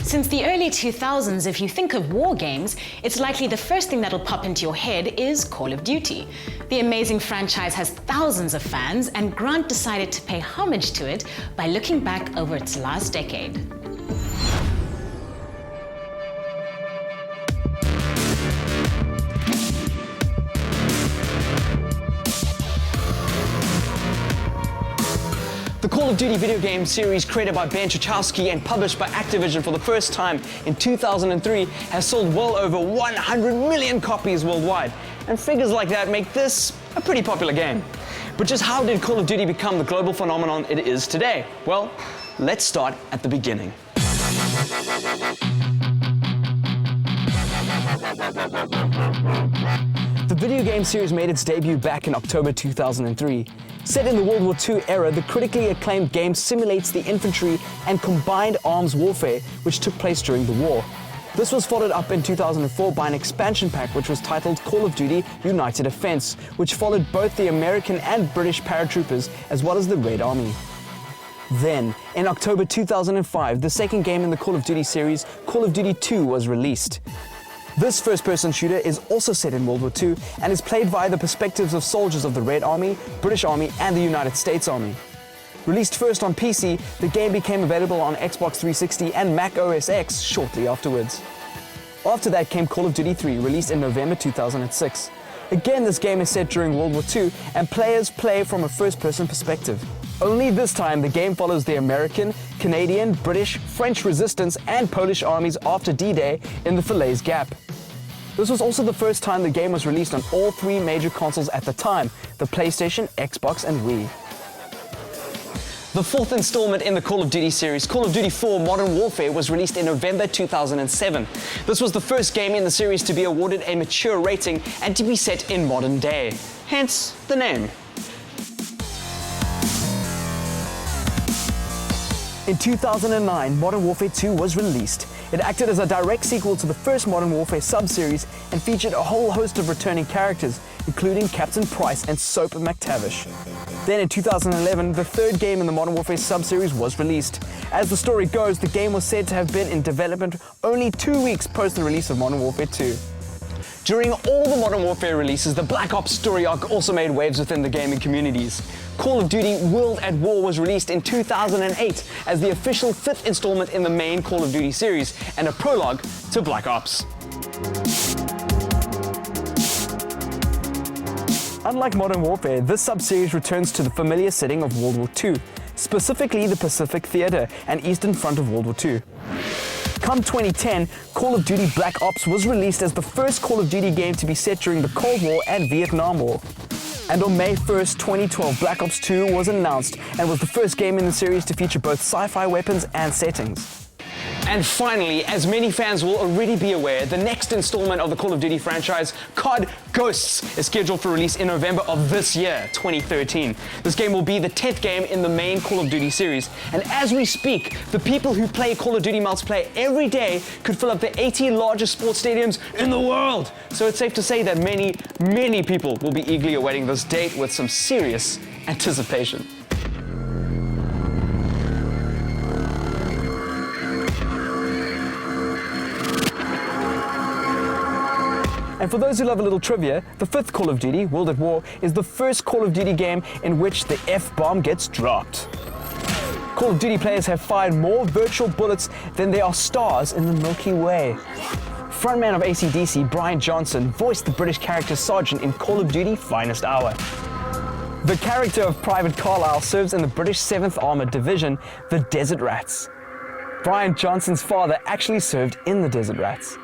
Since the early 2000s, if you think of war games, it's likely the first thing that'll pop into your head is Call of Duty. The amazing franchise has thousands of fans, and Grant decided to pay homage to it by looking back over its last decade. The Call of Duty video game series, created by Ben Chachowski and published by Activision for the first time in 2003, has sold well over 100 million copies worldwide. And figures like that make this a pretty popular game. But just how did Call of Duty become the global phenomenon it is today? Well, let's start at the beginning. The video game series made its debut back in October 2003. Set in the World War II era, the critically acclaimed game simulates the infantry and combined arms warfare which took place during the war. This was followed up in 2004 by an expansion pack which was titled Call of Duty United Defense, which followed both the American and British paratroopers as well as the Red Army. Then, in October 2005, the second game in the Call of Duty series, Call of Duty 2, was released. This first-person shooter is also set in World War II and is played via the perspectives of soldiers of the Red Army, British Army, and the United States Army. Released first on PC, the game became available on Xbox 360 and Mac OS X shortly afterwards. After that came Call of Duty 3, released in November 2006. Again, this game is set during World War II, and players play from a first-person perspective. Only this time, the game follows the American, Canadian, British, French resistance, and Polish armies after D-Day in the Falaise Gap. This was also the first time the game was released on all three major consoles at the time: the PlayStation, Xbox, and Wii. The fourth installment in the Call of Duty series, Call of Duty 4 Modern Warfare, was released in November 2007. This was the first game in the series to be awarded a mature rating and to be set in modern day. Hence the name. In 2009, Modern Warfare 2 was released. It acted as a direct sequel to the first Modern Warfare sub-series and featured a whole host of returning characters, including Captain Price and Soap McTavish. Then in 2011, the third game in the Modern Warfare sub-series was released. As the story goes, the game was said to have been in development only 2 weeks post the release of Modern Warfare 2. During all the Modern Warfare releases, the Black Ops story arc also made waves within the gaming communities. Call of Duty World at War was released in 2008 as the official fifth installment in the main Call of Duty series and a prologue to Black Ops. Unlike Modern Warfare, this sub-series returns to the familiar setting of World War II, specifically the Pacific Theater and Eastern Front of World War II. Come 2010, Call of Duty Black Ops was released as the first Call of Duty game to be set during the Cold War and Vietnam War. And on May 1st, 2012, Black Ops 2 was announced and was the first game in the series to feature both sci-fi weapons and settings. And finally, as many fans will already be aware, the next installment of the Call of Duty franchise, COD Ghosts, is scheduled for release in November of this year, 2013. This game will be the 10th game in the main Call of Duty series. And as we speak, the people who play Call of Duty multiplayer every day could fill up the 80 largest sports stadiums in the world. So it's safe to say that many people will be eagerly awaiting this date with some serious anticipation. And for those who love a little trivia, the fifth Call of Duty, World at War, is the first Call of Duty game in which the F-bomb gets dropped. Call of Duty players have fired more virtual bullets than there are stars in the Milky Way. Frontman of AC/DC, Brian Johnson, voiced the British character Sergeant in Call of Duty Finest Hour. The character of Private Carlisle serves in the British 7th Armoured Division, the Desert Rats. Brian Johnson's father actually served in the Desert Rats.